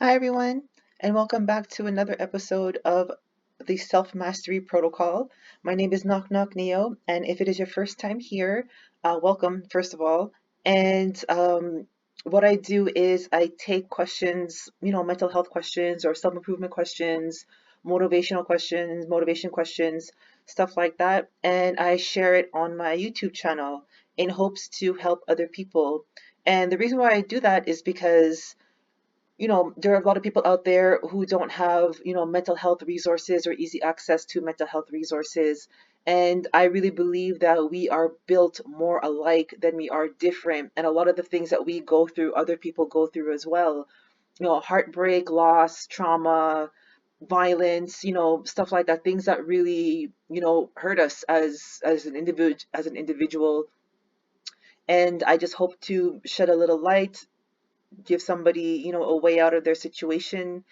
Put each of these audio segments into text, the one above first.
Hi, everyone, and welcome back to another episode of the Self Mastery Protocol. My name is Knock Knock Neo, and if it is your first time here, welcome, first of all. And what I do is I take questions, mental health questions or self improvement questions, motivational questions, motivation questions, stuff like that, and I share it on my YouTube channel in hopes to help other people. And the reason why I do that is because there are a lot of people out there who don't have, mental health resources or easy access to mental health resources. And I really believe that we are built more alike than we are different. And a lot of the things that we go through, other people go through as well. Heartbreak, loss, trauma, violence, stuff like that, things that really, hurt us as an individual. And I just hope to shed a little light, give somebody, a way out of their situation.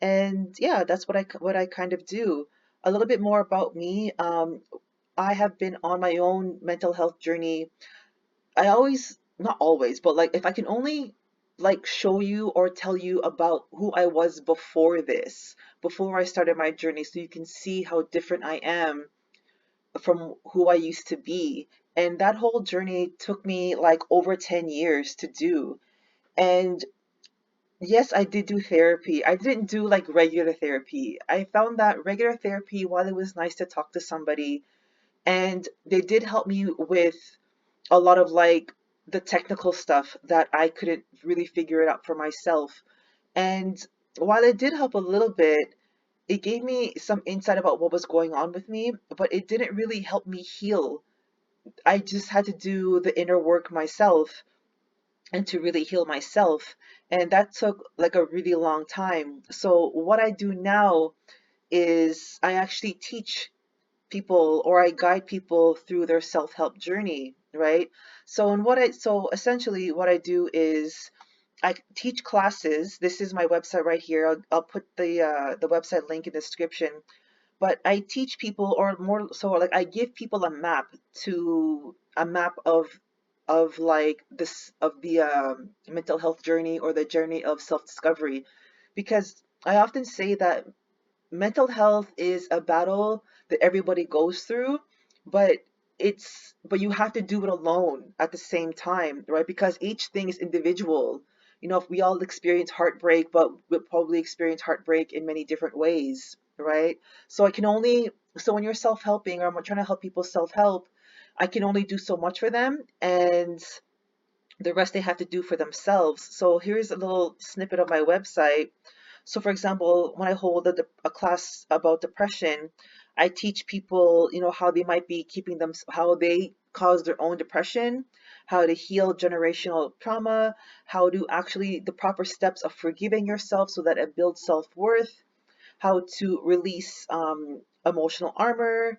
And yeah, that's what I kind of do. A little bit more about me. I have been on my own mental health journey. I always, not always, but like if I can only like show you or tell you about who I was before this, before I started my journey, so you can see how different I am from who I used to be. And that whole journey took me like over 10 years to do. And yes, I did do therapy. I didn't do like regular therapy. I found that regular therapy, while it was nice to talk to somebody, and they did help me with a lot of like the technical stuff that I couldn't really figure it out for myself. And while it did help a little bit, it gave me some insight about what was going on with me, but it didn't really help me heal. I just had to do the inner work myself and to really heal myself. And that took like a really long time. So, what I do now is I actually teach people or I guide people through their self-help journey, right? So essentially what I do is I teach classes. This is my website right here. I'll put the website link in the description. But I teach people, or more so, like I give people a map of like this of the mental health journey or the journey of self-discovery, because I often say that mental health is a battle that everybody goes through, but but you have to do it alone at the same time, right? Because each thing is individual. If we all experience heartbreak, but we'll probably experience heartbreak in many different ways, right? So when you're self-helping or I'm trying to help people self-help, I can only do so much for them, and the rest they have to do for themselves. So here's a little snippet of my website. So, for example, when I hold a class about depression, I teach people, how they might be how they cause their own depression, how to heal generational trauma, how to actually the proper steps of forgiving yourself so that it builds self-worth, how to release emotional armor,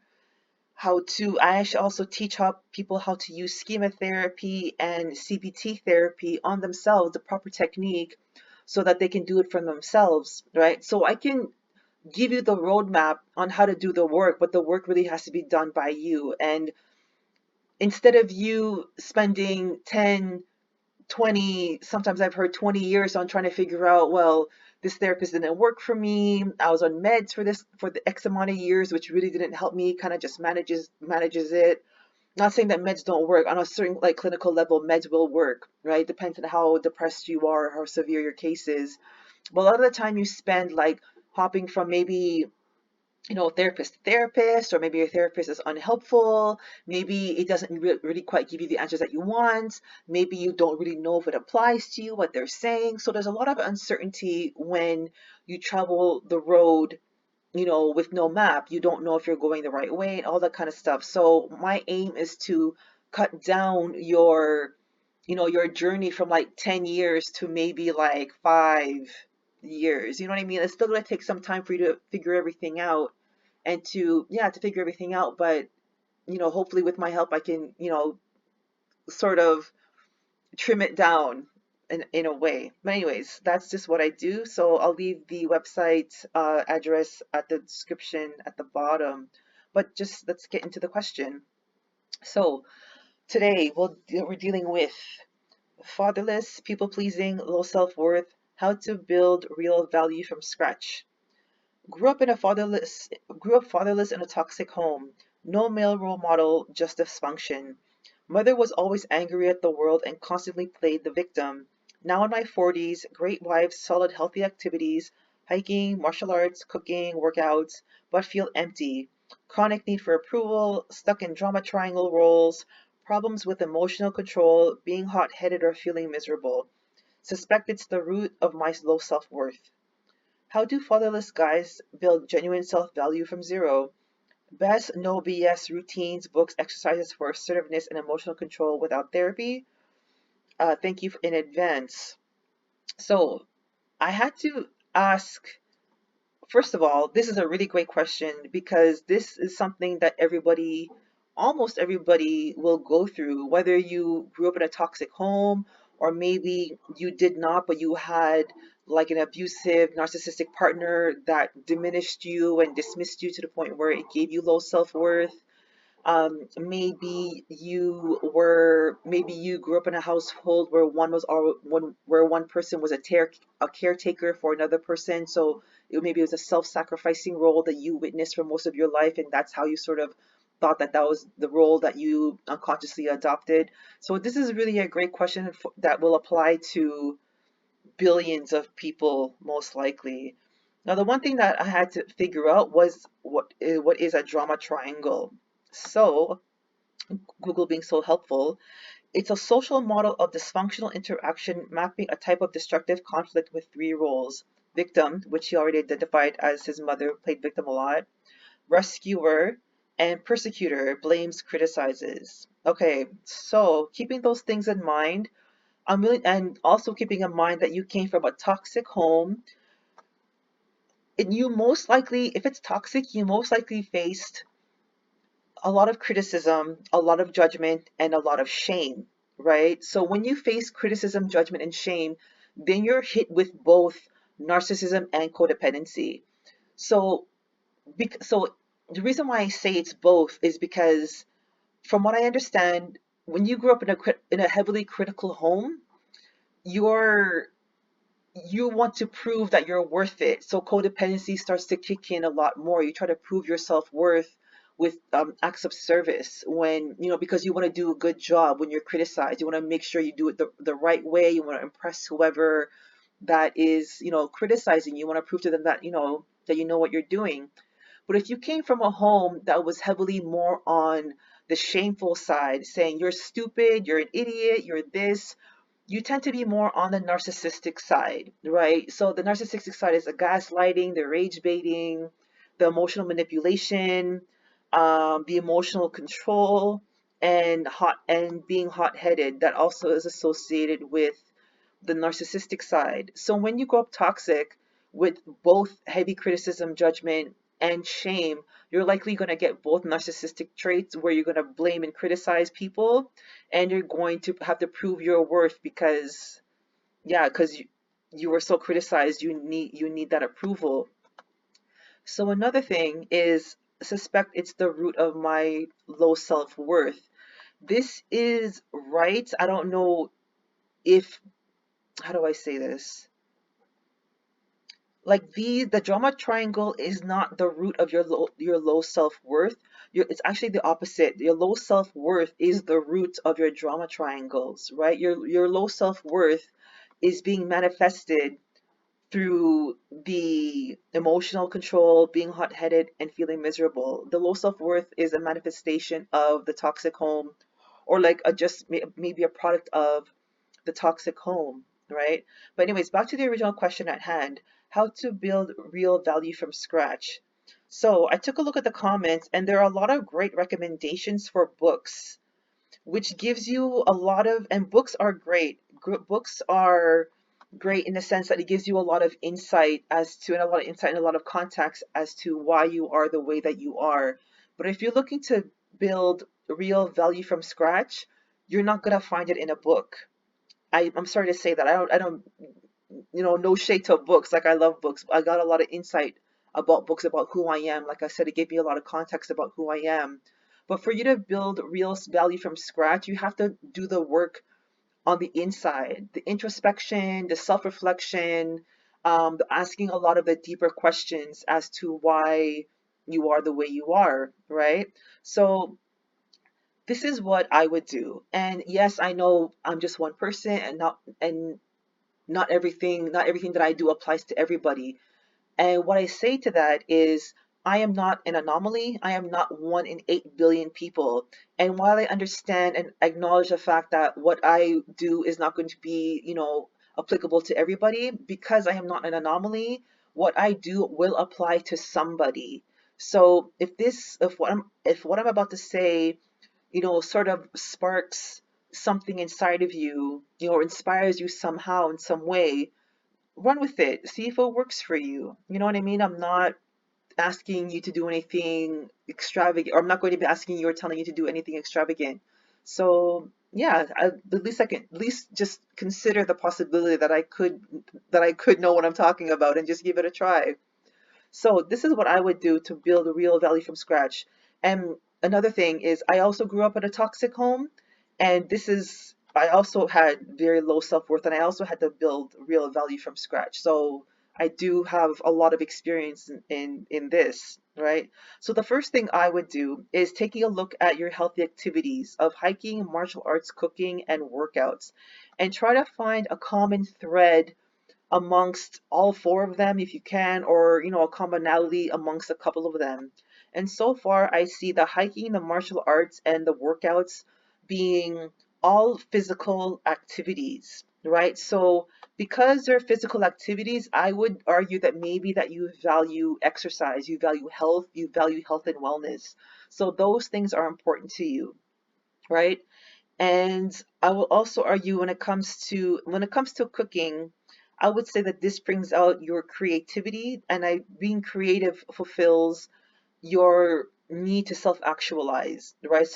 I actually also teach how people how to use schema therapy and CBT therapy on themselves, the proper technique, so that they can do it for themselves, right? So I can give you the roadmap on how to do the work, but the work really has to be done by you. And instead of you spending 10, 20, sometimes I've heard 20 years on trying to figure out, well, this therapist didn't work for me. I was on meds for the X amount of years, which really didn't help me, kind of just manages it. Not saying that meds don't work. On a certain like clinical level, meds will work, right? Depends on how depressed you are, how severe your case is. But a lot of the time you spend like hopping from maybe therapist to therapist, or maybe your therapist is unhelpful. Maybe it doesn't really quite give you the answers that you want. Maybe you don't really know if it applies to you, what they're saying. So there's a lot of uncertainty when you travel the road, with no map. You don't know if you're going the right way and all that kind of stuff. So my aim is to cut down your journey from like 10 years to maybe like 5 years. You know what I mean? It's still going to take some time for you to figure everything out and to figure everything out. But, hopefully with my help, I can, sort of trim it down in a way. But anyways, that's just what I do. So I'll leave the website address at the description at the bottom. But just let's get into the question. So today we're dealing with fatherless, people pleasing, low self worth, How to build real value from scratch. Grew up in a fatherless grew up fatherless in a toxic home. No male role model, just dysfunction. Mother was always angry at the world and constantly played the victim. Now in my 40s, great wife, solid healthy activities, hiking, martial arts, cooking, workouts, but feel empty. Chronic need for approval, stuck in drama triangle roles, problems with emotional control, being hot-headed or feeling miserable. Suspect it's the root of my low self-worth. How do fatherless guys build genuine self value from zero? Best no BS routines, books, exercises for assertiveness and emotional control without therapy. Thank you in advance. So, I had to ask, first of all, this is a really great question because this is something that everybody, almost everybody, will go through, whether you grew up in a toxic home or maybe you did not, but you had like an abusive, narcissistic partner that diminished you and dismissed you to the point where it gave you low self worth. Maybe you grew up in a household where one person was a caretaker for another person, so maybe it was a self-sacrificing role that you witnessed for most of your life, and that's how you sort of thought that that was the role that you unconsciously adopted. So this is really a great question that will apply to billions of people most likely. Now, the one thing that I had to figure out was what is a drama triangle. So Google being so helpful. It's a social model of dysfunctional interaction mapping a type of destructive conflict with three roles: victim, which he already identified as his mother, played victim a lot, rescuer, and persecutor, blames, criticizes. Okay, so keeping those things in mind, and also keeping in mind that you came from a toxic home, and you most likely, if it's toxic, you most likely faced a lot of criticism, a lot of judgment, and a lot of shame, right? So when you face criticism, judgment, and shame, then you're hit with both narcissism and codependency. So, so the reason why I say it's both is because, from what I understand, when you grew up in a heavily critical home, you're you want to prove that you're worth it. So codependency starts to kick in a lot more. You try to prove your self worth with acts of service when, because you want to do a good job when you're criticized. You want to make sure you do it the right way. You want to impress whoever that is, criticizing. You want to prove to them that, that you know what you're doing. But if you came from a home that was heavily more on the shameful side, saying you're stupid, you're an idiot, you're this, you tend to be more on the narcissistic side, right? So the narcissistic side is the gaslighting, the rage baiting, the emotional manipulation, the emotional control, and being hot-headed. That also is associated with the narcissistic side. So when you grow up toxic with both heavy criticism, judgment, and shame, you're likely going to get both narcissistic traits where you're going to blame and criticize people, and you're going to have to prove your worth because, yeah, because you were so criticized, you need that approval. So another thing is, suspect it's the root of my low self-worth. This is right. I don't know if, how do I say this? Like the drama triangle is not the root of your low self-worth. It's actually the opposite. Your low self-worth is the root of your drama triangles, right? Your low self-worth is being manifested through the emotional control, being hot-headed, and feeling miserable. The low self-worth is a manifestation of the toxic home, or like maybe a product of the toxic home, right? But anyways, back to the original question at hand: how to build real value from scratch. So I took a look at the comments, and there are a lot of great recommendations for books, which gives you a lot of, and books are great. Books are great in the sense that it gives you a lot of insight and a lot of insight and a lot of context as to why you are the way that you are. But if you're looking to build real value from scratch, you're not gonna find it in a book. I'm sorry to say that. I don't, no shade to books. Like, I love books. I got a lot of insight about books, about who I am. Like I said, it gave me a lot of context about who I am. But for you to build real value from scratch, you have to do the work on the inside, the introspection, the self-reflection, the asking a lot of the deeper questions as to why you are the way you are, right? So this is what I would do. And yes, I know I'm just one person, and not everything that I do applies to everybody. And what I say to that is, I am not an anomaly. I am not 1 in 8 billion people. And while I understand and acknowledge the fact that what I do is not going to be, applicable to everybody, because I am not an anomaly, what I do will apply to somebody. So if what I'm about to say, sort of sparks something inside of you, or inspires you somehow in some way, run with it. See if it works for you. You know what I mean? I'm not asking you to do anything extravagant, or I'm not going to be asking you or telling you to do anything extravagant. So yeah, at least I can at least just consider the possibility that I could know what I'm talking about and just give it a try. So this is what I would do to build a real value from scratch. And another thing is, I also grew up in a toxic home, and I also had very low self-worth, and I also had to build real value from scratch. So I do have a lot of experience in this, right? So the first thing I would do is taking a look at your healthy activities of hiking, martial arts, cooking, and workouts, and try to find a common thread amongst all four of them if you can, or a commonality amongst a couple of them. And so far, I see the hiking, the martial arts, and the workouts being all physical activities, right? So because they're physical activities, I would argue that maybe that you value exercise, you value health and wellness. So those things are important to you, right? And I will also argue when it comes to cooking, I would say that this brings out your creativity, and being creative fulfills your need to self-actualize, right?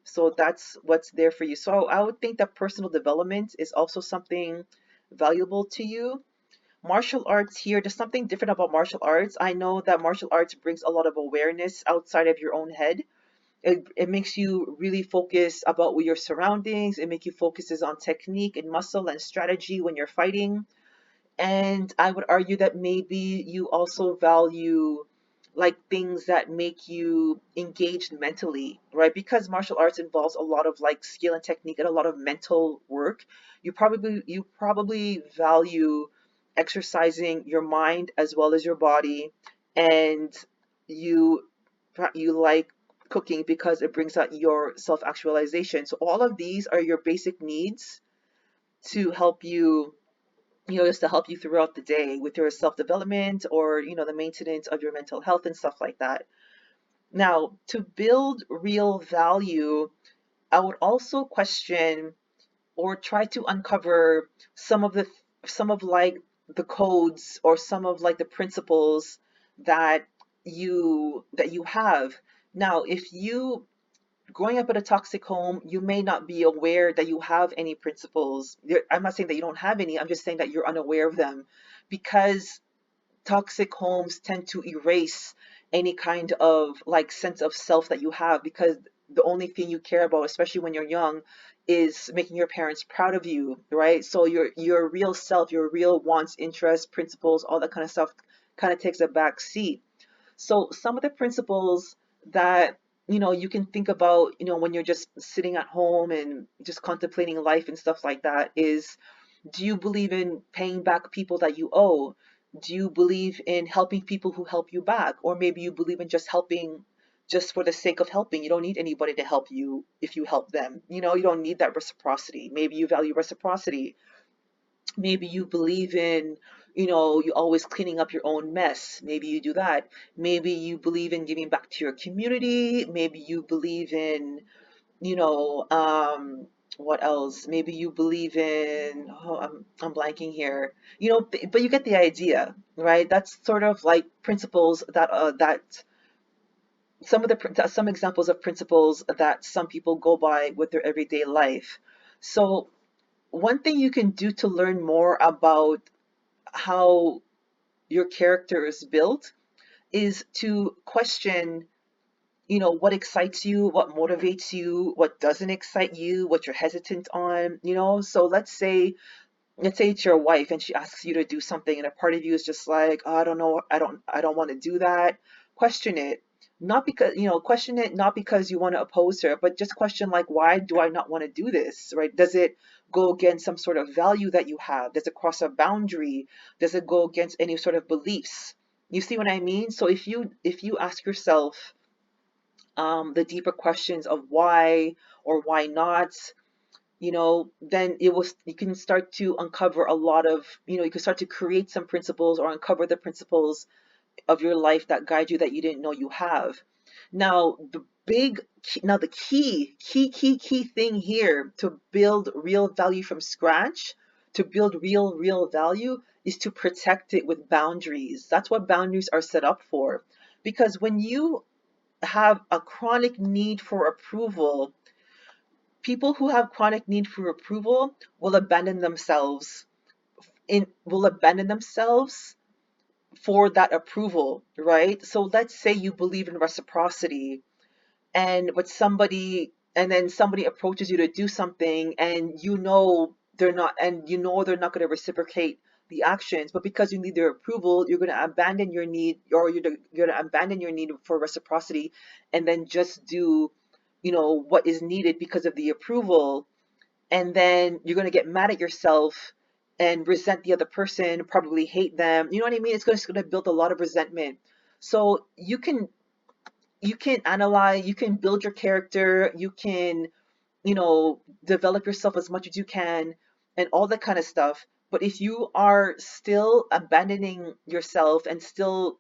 So that's what's there for you. So I would think that personal development is also something valuable to you. Martial arts here, there's something different about martial arts. I know that martial arts brings a lot of awareness outside of your own head. It makes you really focus about your surroundings. It makes you focuses on technique and muscle and strategy when you're fighting. And I would argue that maybe you also value like things that make you engaged mentally, right? Because martial arts involves a lot of like skill and technique and a lot of mental work. You probably value exercising your mind as well as your body, and you you like cooking because it brings out your self-actualization. So all of these are your basic needs to help you, just to help you throughout the day with your self-development, or the maintenance of your mental health and stuff like that. Now, to build real value, I would also question or try to uncover some of like the codes, or some of like the principles that you have. Now, if you growing up in a toxic home, you may not be aware that you have any principles. I'm not saying that you don't have any, I'm just saying that you're unaware of them, because toxic homes tend to erase any kind of like sense of self that you have, because the only thing you care about, especially when you're young, is making your parents proud of you, right? So your real self, your real wants, interests, principles, all that kind of stuff kind of takes a back seat. So some of the principles that you can think about, when you're just sitting at home and just contemplating life and stuff like that is, do you believe in paying back people that you owe? Do you believe in helping people who help you back? Or maybe you believe in just helping just for the sake of helping. You don't need anybody to help you if you help them. You don't need that reciprocity. Maybe you value reciprocity. Maybe you believe in, you always cleaning up your own mess. Maybe you do that. Maybe you believe in giving back to your community. Maybe you believe in, you know, um, what else? Maybe you believe in, oh, I'm blanking here. But you get the idea, right? That's sort of like principles that some examples of principles that some people go by with their everyday life. So one thing you can do to learn more about how your character is built is to question what excites you, what motivates you, what doesn't excite you, what you're hesitant on, So let's say it's your wife and she asks you to do something and a part of you is just like, oh, I don't know, I don't want to do that. Question it. Not because, question it not because you want to oppose her, but just question like, why do I not want to do this, right? Does it go against some sort of value that you have? Does it cross a boundary? Does it go against any sort of beliefs? You see what I mean? So if you ask yourself the deeper questions of why or why not, then you can start to uncover a lot of, you can start to create some principles or uncover the principles of your life that guide you that you didn't know you have. Now, the key thing here to build real value from scratch, to build real value, is to protect it with boundaries. That's what boundaries are set up for. Because when you have a chronic need for approval, people who have chronic need for approval will abandon themselves for that approval, right? So let's say you believe in reciprocity, and then somebody approaches you to do something, and they're not going to reciprocate the actions, but because you need their approval, you're going to abandon your need, or you're going to abandon your need for reciprocity, and then just do what is needed because of the approval. And then you're going to get mad at yourself and resent the other person, probably hate them. You know what I mean? It's going to build a lot of resentment. So you can analyze, you can build your character, you can, develop yourself as much as you can, and all that kind of stuff. But if you are still abandoning yourself and still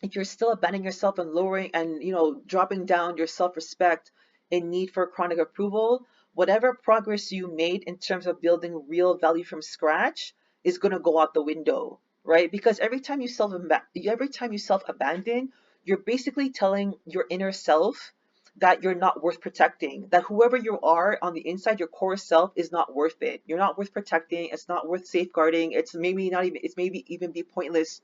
if you're still abandoning yourself and lowering and dropping down your self-respect in need for chronic approval, whatever progress you made in terms of building real value from scratch is going to go out the window, right? Because every time you self-abandon, you're basically telling your inner self that you're not worth protecting, that whoever you are on the inside, your core self, is not worth it. You're not worth protecting. It's not worth safeguarding. It's maybe even be pointless.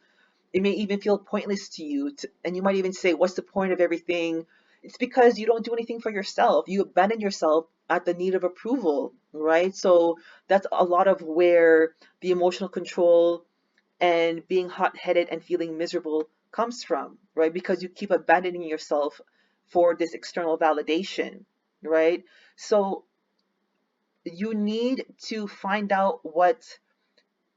It may even feel pointless to you, and you might even say, what's the point of everything? It's because you don't do anything for yourself. You abandon yourself at the need of approval, right? So that's a lot of where the emotional control and being hot-headed and feeling miserable comes from, right? Because you keep abandoning yourself for this external validation, right? So you need to find out what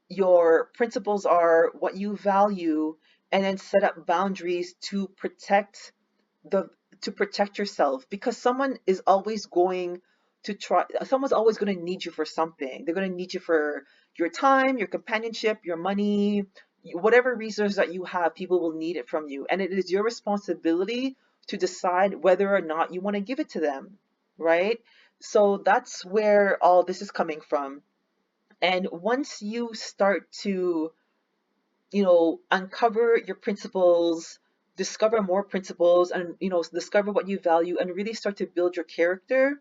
your principles are, what you value, and then set up boundaries the to protect yourself, because someone's always going to need you for something. They're going to need you for your time, your companionship, your money, whatever resource that you have. People will need it from you, and it is your responsibility to decide whether or not you want to give it to them, right? So that's where all this is coming from. And once you start to, uncover your principles, discover more principles, and, discover what you value, and really start to build your character,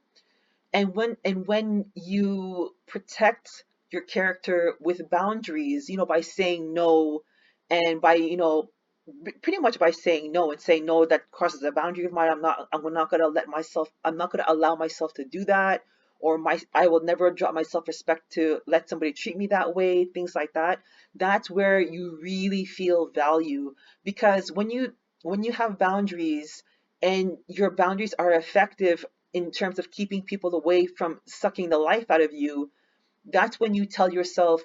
and when you protect your character with boundaries, by saying no, and by, pretty much by saying no, and saying no that crosses a boundary of mine. I'm not going to allow myself to do that, or I will never drop my self-respect to let somebody treat me that way, things like that. That's where you really feel value, because when you have boundaries, and your boundaries are effective in terms of keeping people away from sucking the life out of you, that's when you tell yourself,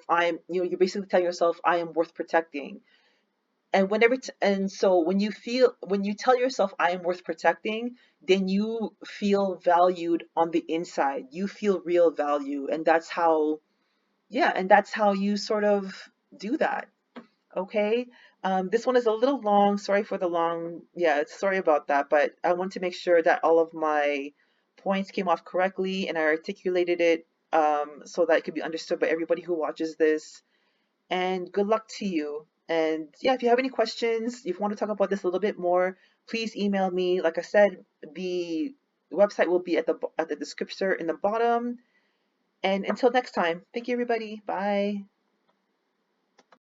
you're basically telling yourself, I am worth protecting. And so when you tell yourself, I am worth protecting, then you feel valued on the inside. You feel real value. And that's how, yeah, and that's how you sort of do that. Okay. This one is a little long. Sorry for the long. Yeah, sorry about that. But I want to make sure that all of my points came off correctly and I articulated it, so that it could be understood by everybody who watches this. And good luck to you. And yeah, if you have any questions, if you want to talk about this a little bit more, please email me. Like I said, the website will be at the descriptor in the bottom. And until next time, thank you, everybody. Bye.